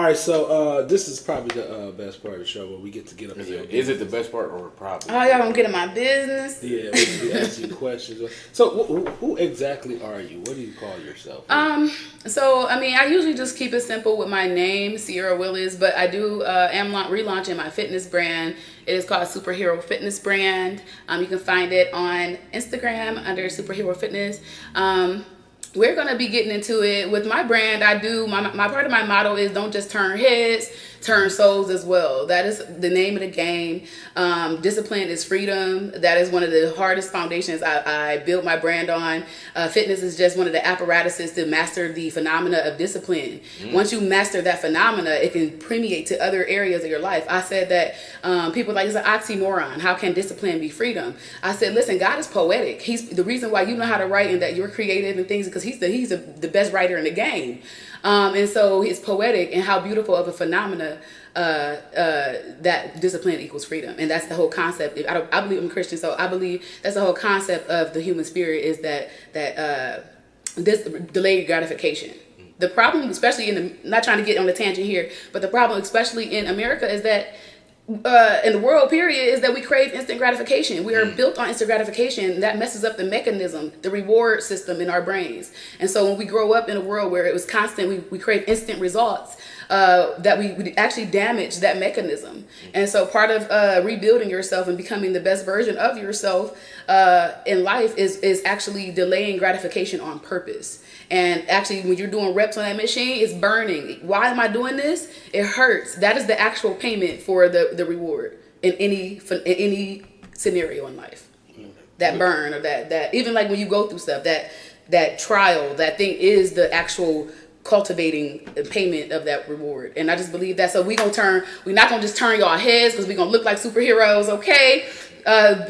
All right, so this is probably the best part of the show where we get to get up. Is it the best part or probably? Oh, y'all gonna get in my business? Yeah, we ask you questions. So, who exactly are you? What do you call yourself? So I mean, I usually just keep it simple with my name, Siara Willis, but I do am relaunching my fitness brand. It is called Superhero Fitness Brand. You can find it on Instagram under Superhero Fitness. We're going to be getting into it with my brand. I do my part of my motto is don't just turn heads, turn souls as well. That is the name of the game. Discipline is freedom. That is one of the hardest foundations I built my brand on. Fitness is just one of the apparatuses to master the phenomena of discipline. Once you master that phenomena, it can permeate to other areas of your life. I said that people like, it's an oxymoron. How can discipline be freedom? I said, listen, God is poetic. He's the reason why you know how to write and that you're creative and things because he's the best writer in the game. And so it's poetic and how beautiful of a phenomena that discipline equals freedom. And that's the whole concept. I believe I'm a Christian, so I believe that's the whole concept of the human spirit is that this delayed gratification. The problem, especially not trying to get on a tangent here, but the problem, especially in America, is that in the world period is that we crave instant gratification. We are built on instant gratification. That messes up the mechanism, the reward system in our brains. And so when we grow up in a world where it was constant, we crave instant results, that we actually damage that mechanism. And so part of rebuilding yourself and becoming the best version of yourself in life is actually delaying gratification on purpose. And actually, when you're doing reps on that machine, it's burning. Why am I doing this? It hurts. That is the actual payment for the reward in any scenario in life. That burn or that even like when you go through stuff, that trial, that thing is the actual cultivating the payment of that reward. And I just believe that. So we're not gonna just turn y'all heads because we're gonna look like superheroes, okay?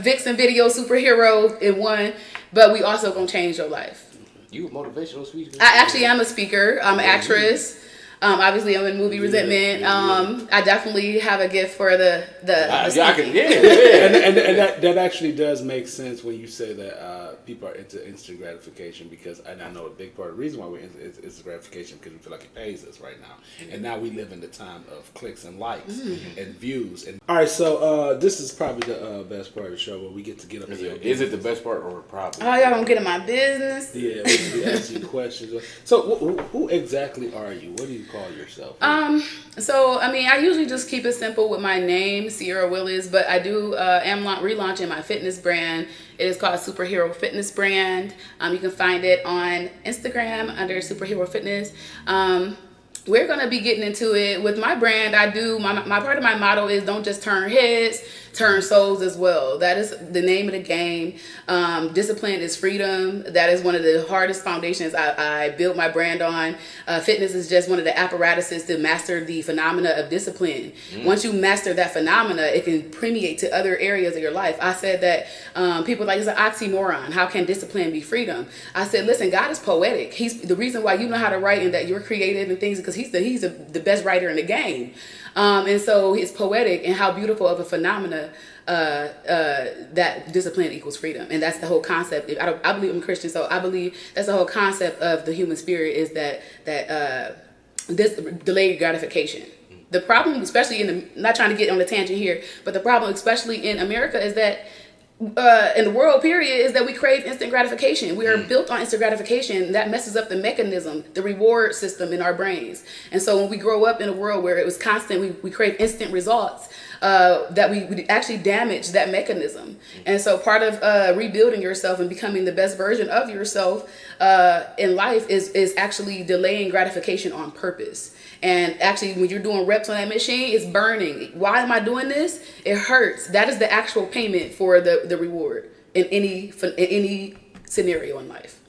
Vixen video superhero in one, but we also gonna change your life. You a motivational speaker? I actually am a speaker. I'm an actress. Obviously, I'm in movie Resentment. I definitely have a gift for the and that actually does make sense when you say that people are into instant gratification because, and I know a big part of the reason why we're into instant gratification because we feel like it pays us right now, and now we live in the time of clicks and likes and views. And all right, so this is probably the best part of the show where we get to get up. Is it the best part or probably? Oh, y'all gonna get in my business? Yeah, we ask you questions. So who exactly are you? What do you call yourself? So I mean, I usually just keep it simple with my name, Siara Willis, but I do am relaunching my fitness brand. It is called Superhero Fitness Brand. You can find it on Instagram under Superhero Fitness. We're going to be getting into it with my brand. I do my part of my motto is don't just turn heads, turn souls as well. That is the name of the game. Discipline is freedom. That is one of the hardest foundations I built my brand on. Fitness is just one of the apparatuses to master the phenomena of discipline. Once you master that phenomena, it can permeate to other areas of your life. I said that people like, it's an oxymoron. How can discipline be freedom? I said, listen, God is poetic. He's the reason why you know how to write and that you're creative and things because he's the best writer in the game. And so it's poetic and how beautiful of a phenomena that discipline equals freedom. And that's the whole concept. I believe I'm a Christian, so I believe that's the whole concept of the human spirit is that this delayed gratification. The problem, especially not trying to get on a tangent here, but the problem, especially in America, is that in the world period is that we crave instant gratification. We are built on instant gratification. That messes up the mechanism, the reward system in our brains. And so when we grow up in a world where it was constant, we crave instant results, that we actually damage that mechanism. And so part of rebuilding yourself and becoming the best version of yourself in life is actually delaying gratification on purpose. And actually, when you're doing reps on that machine, it's burning. Why am I doing this? It hurts. That is the actual payment for the reward in any scenario in life.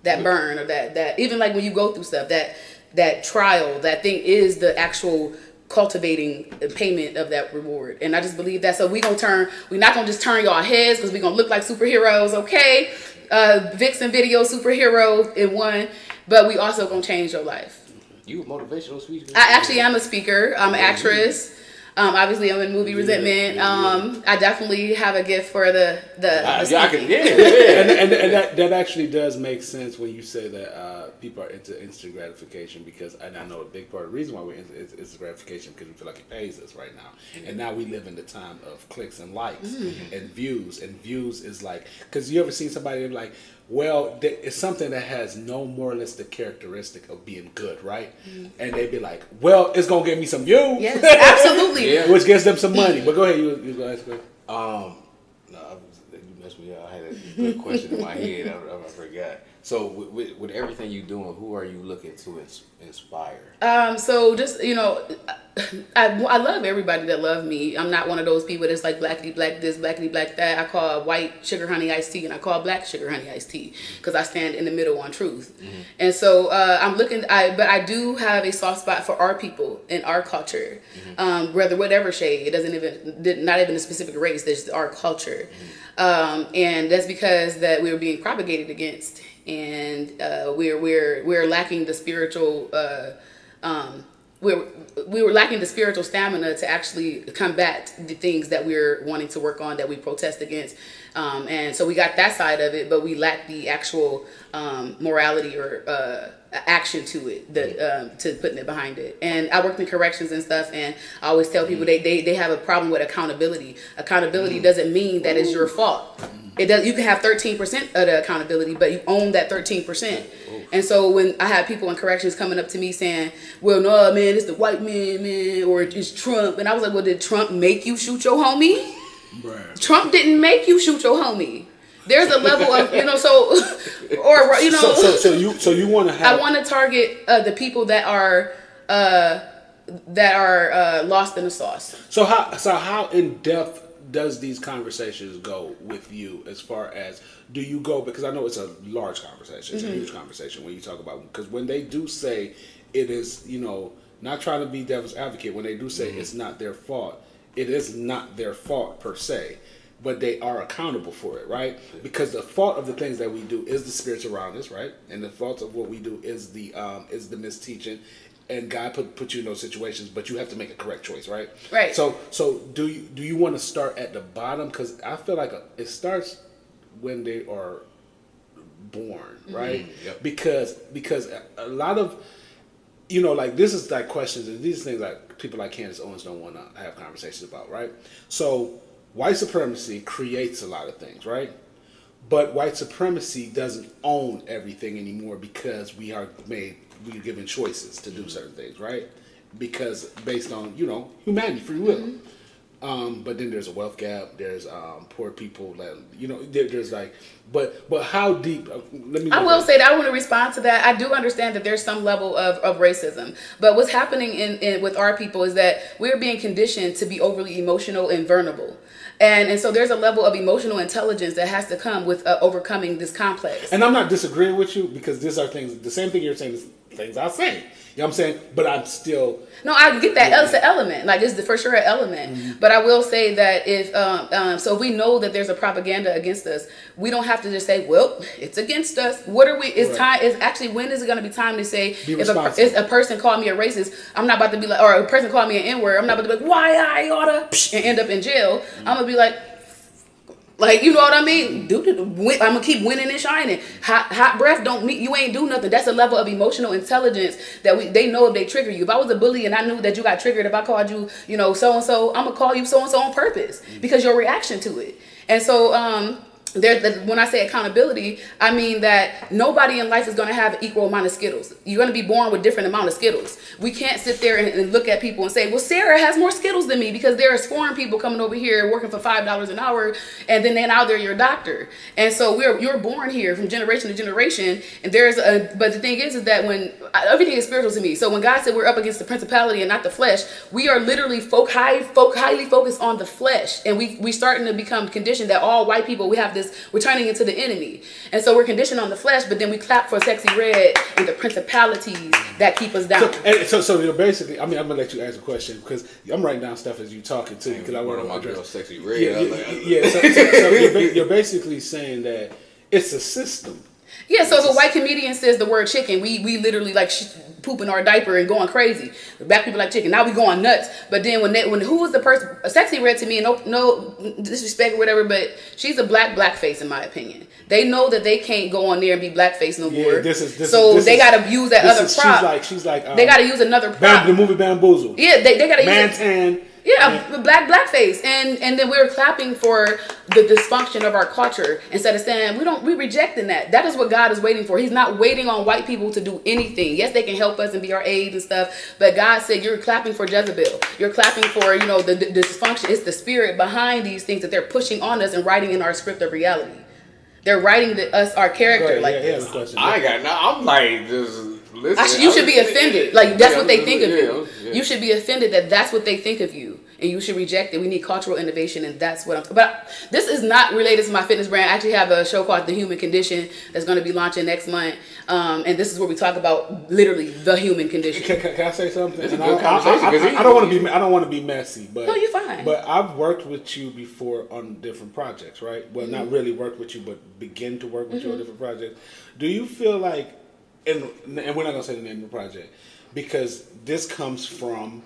That burn or that even like when you go through stuff, that trial, that thing is the actual cultivating the payment of that reward. And I just believe that. So we're not gonna just turn y'all heads because we're gonna look like superheroes, okay? Vixen video superhero in one, but we also gonna change your life. You a motivational speaker? I actually am a speaker. I'm an actress. Obviously, I'm in movie Resentment. I definitely have a gift for the and that actually does make sense when you say that people are into instant gratification, because and I know a big part of the reason why we're into instant gratification because we feel like it pays us right now, and now we live in the time of clicks and likes and views is like, because you ever seen somebody like, well, it's something that has no moralistic characteristic of being good, right? And they'd be like, well, it's going to get me some views. Yes, absolutely. Which gets them some money. But go ahead, you go ask me. No, you messed me up. I had a good question in my head. I forgot. So with everything you're doing, who are you looking to inspire? So just, I love everybody that love me. I'm not one of those people that's like blackity black this, blackity black that. I call white sugar honey iced tea and I call black sugar honey iced tea because I stand in the middle on truth. And so but I do have a soft spot for our people and our culture, whether whatever shade. It doesn't not even a specific race. There's our culture, and that's because that we were being propagated against, and we're lacking the spiritual. We were lacking the spiritual stamina to actually combat the things that we're wanting to work on, that we protest against. And so we got that side of it, but we lack the actual morality or action to it, to putting it behind it. And I worked in corrections and stuff, and I always tell people they have a problem with accountability. Accountability doesn't mean that it's your fault. It does. You can have 13% of the accountability, but you own that 13%. And so when I have people in corrections coming up to me saying, well, no, man, it's the white man, or it's Trump. And I was like, well, did Trump make you shoot your homie? Right. Trump didn't make you shoot your homie. There's a level of, So you want to have. I want to target the people that are lost in the sauce. So how in depth does these conversations go with you, as far as, do you go, because I know it's a large conversation, it's a huge conversation when you talk about, because when they do say it is, not trying to be devil's advocate, when they do say it's not their fault, it is not their fault per se, but they are accountable for it, right? Because the fault of the things that we do is the spirits around us, right? And the fault of what we do is the misteaching. And God put you in those situations, but you have to make a correct choice, right? Right. So do you want to start at the bottom? Because I feel like it starts when they are born, right? Yep. Because a lot of, like, this is like questions, and these things like people like Candace Owens don't want to have conversations about, right? So white supremacy creates a lot of things, right? But white supremacy doesn't own everything anymore, because we're given choices to do certain things, right? Because based on, humanity, free will. But then there's a wealth gap. There's poor people that, there's like, but how deep? I will say that I want to respond to that. I do understand that there's some level of racism, but what's happening in with our people is that we're being conditioned to be overly emotional and vulnerable. And so there's a level of emotional intelligence that has to come with overcoming this complex. And I'm not disagreeing with you, because these are things, the same thing you're saying is things I say. You know what I'm saying? But I'm still... No, I get that. It's an element. Like, it's for sure an element. But I will say that if we know that there's a propaganda against us, we don't have to just say, well, it's against us. What are we... when is it going to be time to say, if a person called me a racist, I'm not about to be like... Or a person called me an N-word, I'm not about to be like, why I oughta... and end up in jail. I'm going to be like... Like, you know what I mean? I'm going to keep winning and shining. Hot breath don't mean you ain't do nothing. That's a level of emotional intelligence that they know if they trigger you. If I was a bully and I knew that you got triggered, if I called you, so-and-so, I'm going to call you so-and-so on purpose because your reaction to it. And so, when I say accountability, I mean that nobody in life is going to have an equal amount of Skittles. You're going to be born with different amount of Skittles. We can't sit there and look at people and say, well, Sarah has more Skittles than me, because there's foreign people coming over here working for $5 an hour, and then now they're your doctor. And so you're born here from generation to generation. And but the thing is that when everything is spiritual to me. So when God said we're up against the principality and not the flesh, we are literally highly focused on the flesh. And we starting to become conditioned that all white people, we have this, we're turning into the enemy. And so we're conditioned on the flesh, but then we clap for sexy red and the principalities that keep us down. So you're basically, I'm going to let you ask a question, because I'm writing down stuff as you talking too, because I want to my girl sexy red. So you're basically saying that it's a system. Yeah, so if a white comedian says the word chicken, we literally like pooping our diaper and going crazy. The black people like chicken. Now we going nuts. But then when who was the person? Sexy read to me, and no disrespect or whatever, but she's a blackface in my opinion. They know that they can't go on there and be blackface no more. They gotta use that other prop. She's like they gotta use another prop. The movie Bamboozle. Yeah, they gotta use Mantan. Yeah, blackface, and then we were clapping for the dysfunction of our culture instead of saying we rejecting that. That is what God is waiting for. He's not waiting on white people to do anything. Yes, they can help us and be our aides and stuff, but God said you're clapping for Jezebel. You're clapping for the dysfunction. It's the spirit behind these things that they're pushing on us and writing in our script of reality. They're writing us our character this. I ain't got I'm like just. Listen, you should be offended. Like that's what they think of you. You should be offended that that's what they think of you, and you should reject it. We need cultural innovation, and that's what I'm. But this is not related to my fitness brand. I actually have a show called The Human Condition that's going to be launching next month, and this is where we talk about literally the human condition. Can I say something? It's a good conversation. I don't want to be messy, but no, you're fine. But I've worked with you before on different projects, right? Well, not really worked with you, but begin to work with you on different projects. Do you feel like? And we're not going to say the name of the project because this comes from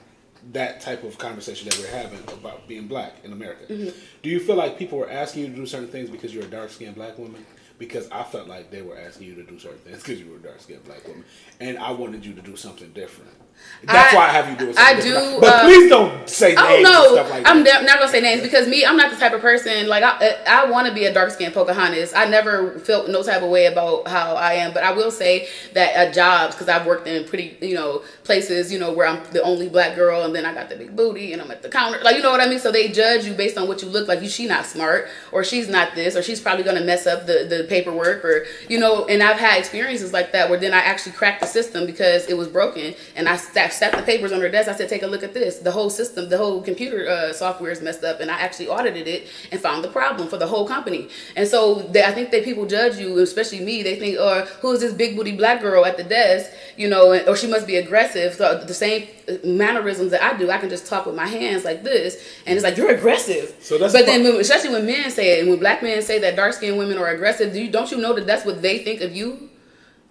that type of conversation that we're having about being black in America. Mm-hmm. Do you feel like people were asking you to do certain things because you're a dark-skinned black woman? Because I felt like they were asking you to do certain things because you were a dark-skinned black woman. And I wanted you to do something different. That's why I have you doing something different. But please don't say names and stuff like that. I'm not going to say names because I'm not the type of person, like I want to be a dark-skinned Pocahontas. I never felt no type of way about how I am. But I will say that at jobs, because I've worked in pretty, places, where I'm the only black girl and then I got the big booty and I'm at the counter. Like, you know what I mean? So they judge you based on what you look like. She not smart or she's not this or she's probably going to mess up the paperwork or, and I've had experiences like that where then I actually cracked the system because it was broken and I stacked the papers on her desk. I said, take a look at this. The whole system, the whole computer software is messed up and I actually audited it and found the problem for the whole company. And so I think that people judge you, especially me. They think, who is this big booty black girl at the desk, or she must be aggressive. So the same mannerisms that I do, I can just talk with my hands like this and it's like, you're aggressive. So that's especially when men say it and when black men say that dark skinned women are aggressive, don't you know that that's what they think of you?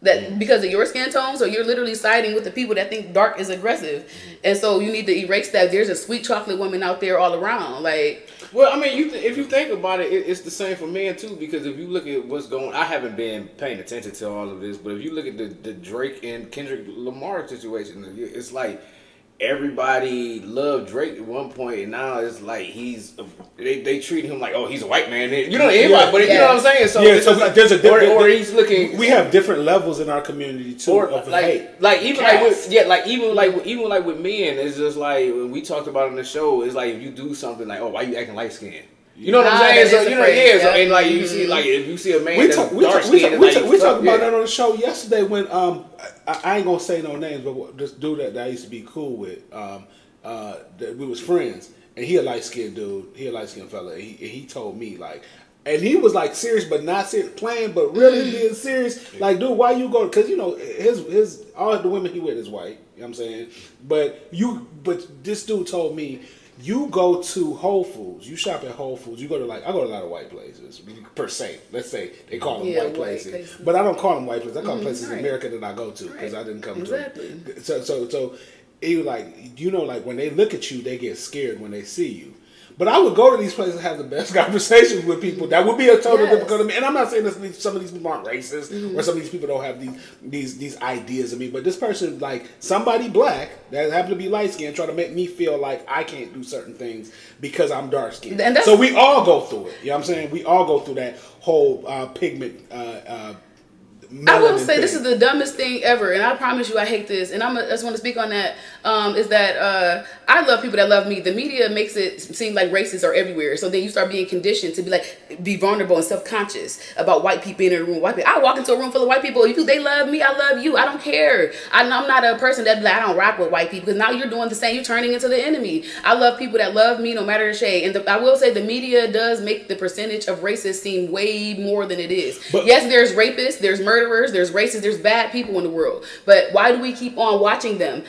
That because of your skin tone, so you're literally siding with the people that think dark is aggressive, and so you need to erase that. There's a sweet chocolate woman out there all around. Like, well, I mean, if you think about it, it's the same for men too. Because if you look at what's going, I haven't been paying attention to all of this, but if you look at the Drake and Kendrick Lamar situation, it's like everybody loved Drake at one point, and now it's like they treat him like, oh, he's a white man. You know, anybody, but you know what I'm saying. So yeah, so like, there's a different, or he's looking. We have different levels in our community too. Or of like hate. Even with men, it's just like when we talked about on the show. It's like if you do something like, oh, why you acting light skinned? You know what I'm saying? So so and like you see, like if you see a man that's dark skinned, we talked about that on the show yesterday when I ain't gonna say no names, but this dude that I used to be cool with, we was friends, and he a light skinned dude, he a light skinned fella. He told me like, and he was like serious but not serious, playing but really being serious. Like, dude, why you go? Because his all the women he with is white. You know what I'm saying? But this dude told me. You go to Whole Foods. You shop at Whole Foods. You go to I go to a lot of white places per se. Let's say they call them white places, but I don't call them white places. I call them places in America that I go to because I didn't come to. So it was like when they look at you, they get scared when they see you. But I would go to these places and have the best conversations with people. That would be a total difficult to me. And I'm not saying that some of these people aren't racist or some of these people don't have these ideas of me. But this person, like somebody black that happened to be light skinned, try to make me feel like I can't do certain things because I'm dark skinned. So we all go through it. You know what I'm saying? We all go through that whole pigment. I will say this is the dumbest thing ever, and I promise you I hate this, and I just want to speak on that, is that I love people that love me. The media makes it seem like racists are everywhere, so then you start being conditioned to be vulnerable and self-conscious about white people being in a room. White people, I walk into a room full of white people, if they love me, I love you, I don't care. I'm not a person that I don't rock with white people, because now you're doing the same, you're turning into the enemy. I love people that love me no matter the shade, and I will say the media does make the percentage of racists seem way more than it is. But yes, there's rapists, there's murderers, there's racists, there's bad people in the world. But why do we keep on watching them?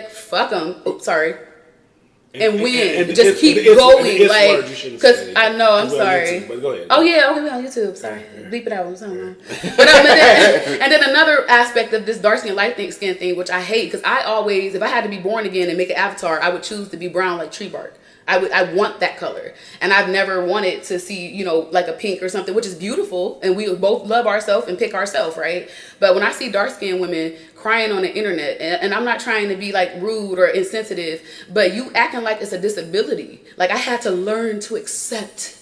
Fuck them. Oh, sorry. and win. and Just keep going, like, because I know. I'm sorry. YouTube, but go ahead. Oh yeah, okay, on YouTube. Sorry, bleep it out. And then another aspect of this dark skin, light skin thing, which I hate, because I always, if I had to be born again and make an avatar, I would choose to be brown like tree bark. I want that color, and I've never wanted to see, you know, like a pink or something, which is beautiful, and we both love ourselves and pick ourselves, right? But when I see dark skinned women crying on the internet, and I'm not trying to be like rude or insensitive, but you acting like it's a disability. Like I had to learn to accept.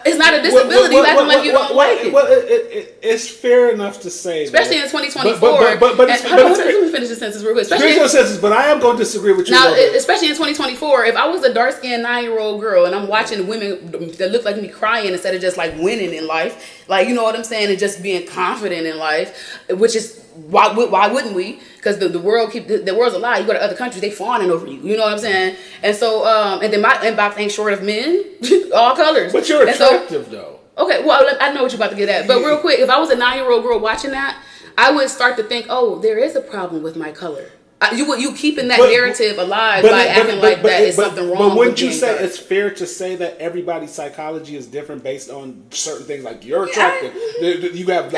It's not a disability. Acting like you don't like it. Well, it's fair enough to say, especially in 2024. But let me finish the sentence real quick. But I am going to disagree with you. Now, especially in 2024, if I was a dark-skinned 9-year-old girl and I'm watching women that look like me crying instead of just like winning in life, like, you know what I'm saying, and just being confident in life, which is why wouldn't we? Because the world's a lie. You go to other countries, they fawning over you. You know what I'm saying? And so, and then my inbox ain't short of men, all colors. But you're attractive though. Okay, well, I know what you're about to get at. But real quick, if I was a 9-year-old girl watching that, I would start to think, oh, there is a problem with my color. You keeping that narrative alive by acting like that is something wrong. But wouldn't you say dark. it's fair to say that everybody's psychology is different based on certain things? Like you're attractive. You have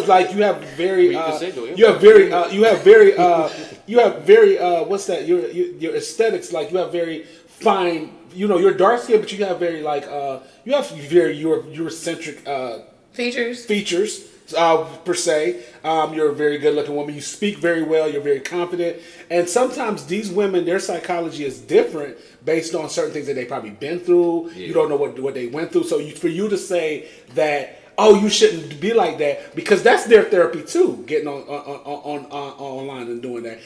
like you have very what's that? Your aesthetics, like you have very fine. You know, you're dark skinned, but you have very like you have very Eurocentric features. Per se, you're a very good-looking woman. You speak very well. You're very confident, and sometimes these women, their psychology is different based on certain things that they probably been through. Yeah. You don't know what they went through. So for you to say that, oh, you shouldn't be like that, because that's their therapy too. Getting on online and doing that,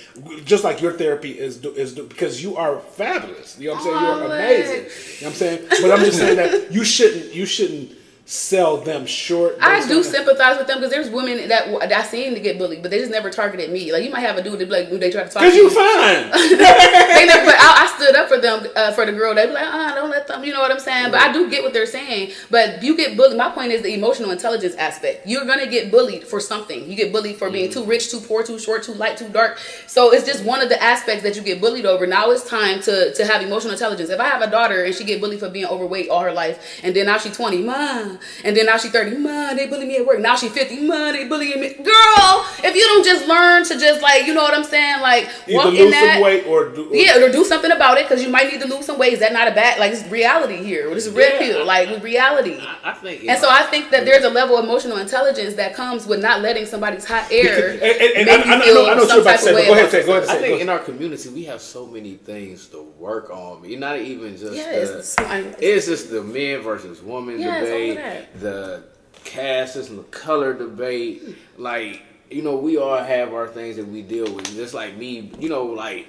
just like your therapy is because you are fabulous. You know what I'm saying? You're amazing. You know what I'm saying? But I'm just saying that you shouldn't sell them short. I do sympathize with them because there's women that I seen to get bullied, but they just never targeted me. Like you might have a dude that be like, they try to talk. Because you fine. They never. But I stood up for them for the girl. They be like, don't let them. You know what I'm saying? Right. But I do get what they're saying. But you get bullied. My point is the emotional intelligence aspect. You're gonna get bullied for something. You get bullied for being too rich, too poor, too short, too light, too dark. So it's just one of the aspects that you get bullied over. Now it's time to have emotional intelligence. If I have a daughter and she get bullied for being overweight all her life, and then now she's 20, mom. And then now she's 30, mom, they bully me at work. Now she's 50, mom, they bully me. Girl, if you don't just learn to just like, you know what I'm saying, like walk either in lose that, some weight or do something about it, because you might need to lose some weight. Is that not a bad, like, it's reality here. This is red pill, like with reality. I think, and so I think that there's a level of emotional intelligence that comes with not letting somebody's hot air and make you I feel know what some you're about type to say, of way. but go ahead, go ahead. I think in our community we have so many things to work on. You're not even just it's just the men versus women debate, the caste and the color debate. Like, you know, we all have our things that we deal with. Just like me, you know, like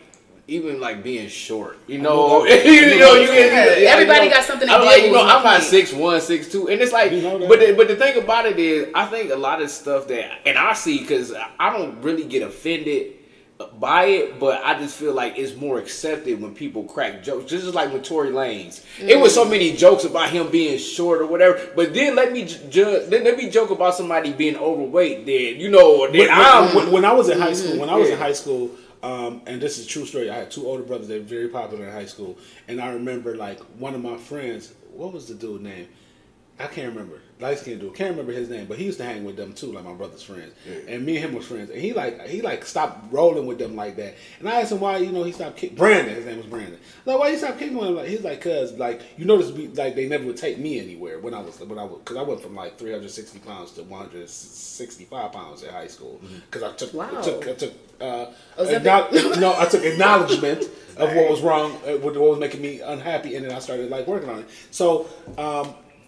even like being short, you know, everybody got something to deal with. You know, I'm not 6'1", 6'2", and it's like, but the thing about it is, I think a lot of stuff that, and I see, because I don't really get offended by it, but I just feel like it's more accepted when people crack jokes. Just like with Tory Lanez, it was so many jokes about him being short or whatever. But then let me joke about somebody being overweight. Then you know, when I was in high school, and this is a true story. I had two older brothers that were very popular in high school, and I remember like one of my friends. What was the dude's name? I can't remember. Light skinned dude. Can't remember his name, but he used to hang with them too, like my brother's friends. Yeah. And me and him was friends. And he stopped rolling with them like that. And I asked him why, he stopped kicking. Brandon, his name was Brandon. Like, why you stop kicking with him? Like, he's like, cause like you notice, like they never would take me anywhere because I went from like 360 pounds to 165 pounds in high school because I took I took acknowledgement of what was wrong, what was making me unhappy, and then I started like working on it. So.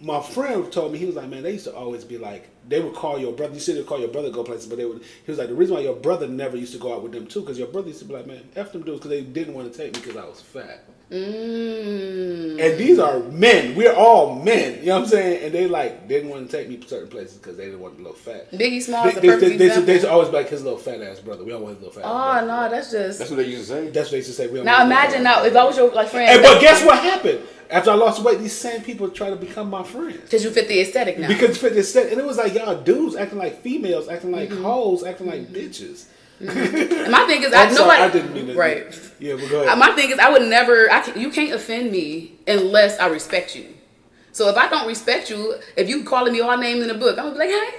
My friend told me, he was like, man, they used to always be like, they would call your brother. You said they would call your brother to go places, but he was like, the reason why your brother never used to go out with them too, because your brother used to be like, man, F them dudes, because they didn't want to take me because I was fat. And these are men. We're all men. You know what I'm saying? And they like didn't want to take me to certain places because they didn't want to look fat. Biggie Smalls, the perfect example. They always be like his little fat ass brother. We don't want his little fat ass brother. No, that's what they used to say. That's what they used to say. Now imagine if I was your like friend. But guess what happened? After I lost weight, these same people try to become my friends. Because you fit the aesthetic now. Because you fit the aesthetic. And it was like y'all dudes acting like females, acting like hoes, acting like bitches. And my thing is, I didn't mean that. Right. Yeah, but go ahead. My thing is, I would never. You can't offend me unless I respect you. So if I don't respect you, if you calling me all names in the book, I'm gonna be like, hey,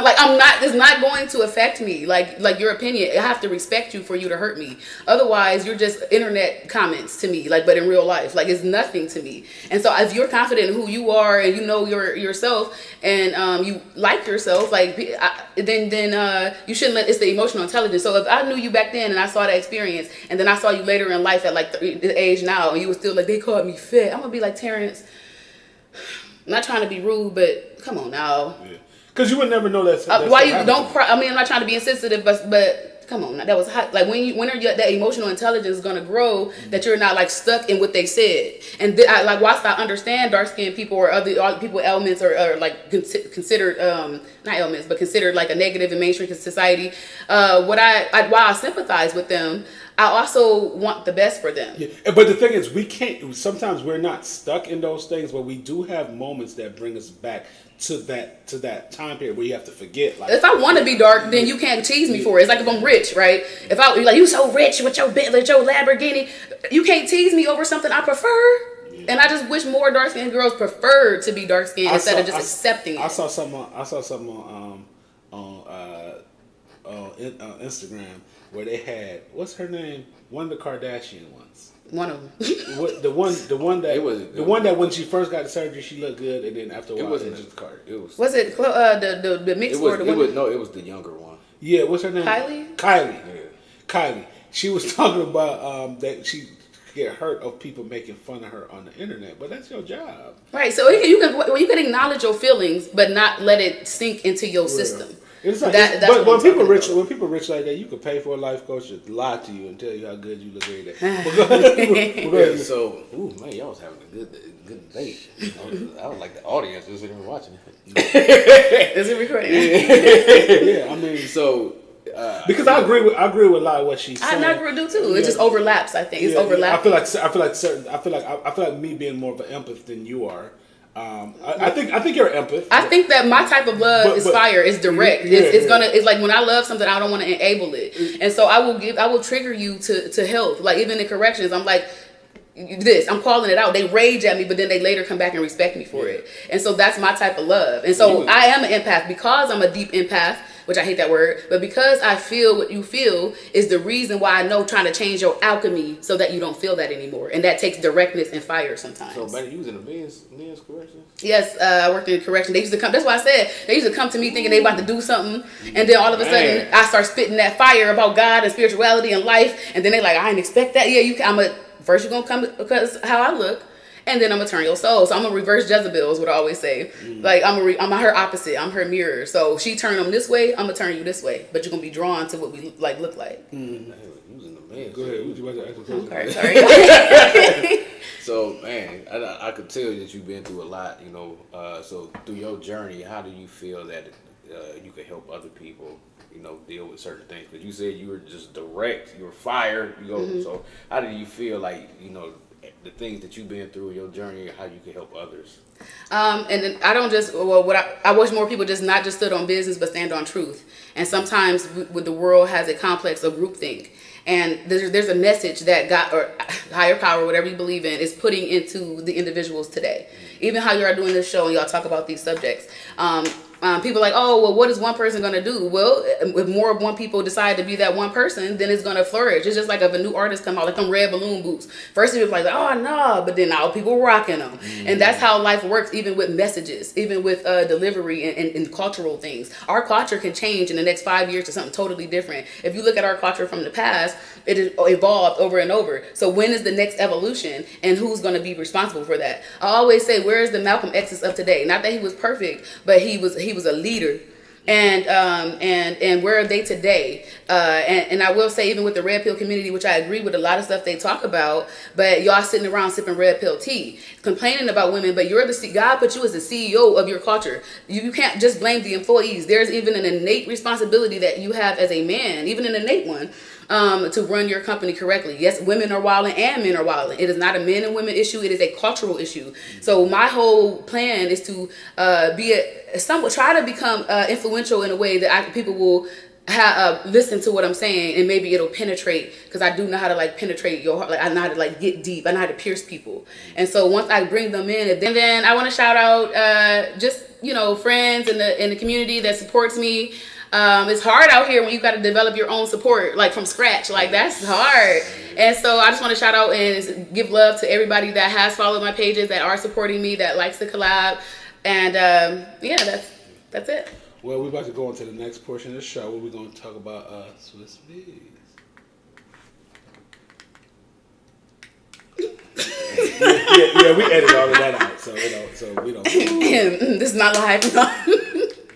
like I'm not. It's not going to affect me. Like your opinion, I have to respect you for you to hurt me. Otherwise, you're just internet comments to me. Like, but in real life, like it's nothing to me. And so if you're confident in who you are and you know yourself and you like yourself, like then you shouldn't let. It's the emotional intelligence. So if I knew you back then and I saw that experience, and then I saw you later in life at like the age now, and you were still like they called me fat, I'm gonna be like, Terrence, I'm not trying to be rude, but come on now. Yeah. Because you would never know that. Why you don't cry? I mean, I'm not trying to be insensitive, but come on, that was hot. Like when are that emotional intelligence going to grow that you're not like stuck in what they said? And like whilst I understand dark skinned people or other people elements or like considered not elements but considered like a negative in mainstream society. While I sympathize with them, I also want the best for them. Yeah. But the thing is, we can't. Sometimes we're not stuck in those things, but we do have moments that bring us back to that time period where you have to forget. Like, if I want to be dark, then you can't tease me for it. It's like if I'm rich, right? If I like you so rich with your Bentley, your Lamborghini, you can't tease me over something I prefer. Yeah. And I just wish more dark skinned girls preferred to be dark skinned instead of just accepting it. I saw something on Instagram where they had, what's her name? One of the Kardashian ones. One of them. the one that when she first got the surgery she looked good, and then after a while it wasn't just Cardi. It was. Was it the mixed or the one? It was the younger one. Yeah, what's her name? Kylie. Yeah. Kylie. She was talking about that she get hurt of people making fun of her on the internet, but that's your job. Right. So you can acknowledge your feelings, but not let it sink into your system. It's like, but when people rich like that, you could pay for a life coach to lie to you and tell you how good you look every day. Yeah, so, man, y'all was having a good date. I was like the audience was even watching it. Is it recording? Yeah, I mean, so because I agree with a lot of what she's saying. I agree with too. It just overlaps. I think it's overlapping. I feel like me being more of an empath than you are. I think you're an empath. I think that my type of love is fire. It's direct. It's like when I love something, I don't want to enable it, and so I will trigger you to help. Like even in corrections, I'm like, I'm calling it out. They rage at me, but then they later come back and respect me for it. And so that's my type of love. And so I am an empath because I'm a deep empath, which I hate that word, but because I feel what you feel is the reason why I know trying to change your alchemy so that you don't feel that anymore. And that takes directness and fire sometimes. So, man, you was in the men's corrections? Yes, I worked in correction. They used to come. That's why I said they used to come to me thinking they about to do something, and then all of a sudden I start spitting that fire about God and spirituality and life, and then they like, I didn't expect that. Yeah, first you're gonna come because how I look, and then I'm gonna turn your soul. So I'm gonna reverse Jezebel is what I always say. Like I'm her opposite. I'm her mirror. So she turn them this way, I'm gonna turn you this way, but you're gonna be drawn to what we look like. Go ahead. Would you like to ask a question? Okay, sorry. So, man, I could tell that you've been through a lot, you know. So, through your journey, how do you feel that you could help other people, you know, deal with certain things? Because you said you were just direct, you were fired, you know. So, how do you feel like, you know, the things that you've been through in your journey, how you can help others? And I don't just, I wish more people just not just stood on business, but stand on truth. And sometimes the world has a complex of groupthink. And there's a message that God or higher power, whatever you believe in, is putting into the individuals today. Even how you are doing this show and y'all talk about these subjects. People are like, oh, well, what is one person going to do? Well, if more of one people decide to be that one person, then it's going to flourish. It's just like if a new artist come out, like them red balloon boots. First people are like, oh, no, but then now people rocking them. And that's how life works, even with messages, even with delivery and cultural things. Our culture can change in the next 5 years to something totally different. If you look at our culture from the past, it has evolved over and over. So when is the next evolution, and who's going to be responsible for that? I always say, where is the Malcolm X's of today? Not that he was perfect, but he was a leader. And where are they today? And I will say, even with the red pill community, which I agree with a lot of stuff they talk about, but y'all sitting around sipping red pill tea, complaining about women, but God put you as the CEO of your culture. You can't just blame the employees. There's even an innate responsibility that you have as a man, even an innate one, to run your company correctly. Yes, women are wilding and men are wilding. It is not a men and women issue. It is a cultural issue. So my whole plan is to try to become influential in a way that people will listen to what I'm saying, and maybe it'll penetrate, because I do know how to like penetrate your heart. Like I know how to like get deep. I know how to pierce people. And so once I bring them in, and then I want to shout out just friends in the community that supports me. It's hard out here when you got to develop your own support like from scratch. Like that's hard. And so I just want to shout out and give love to everybody that has followed my pages, that are supporting me, that likes the collab. And that's it. Well, we're about to go on to the next portion of the show where we're going to talk about Swiss Bees. yeah, we edit all of that out, so we don't. This is not live.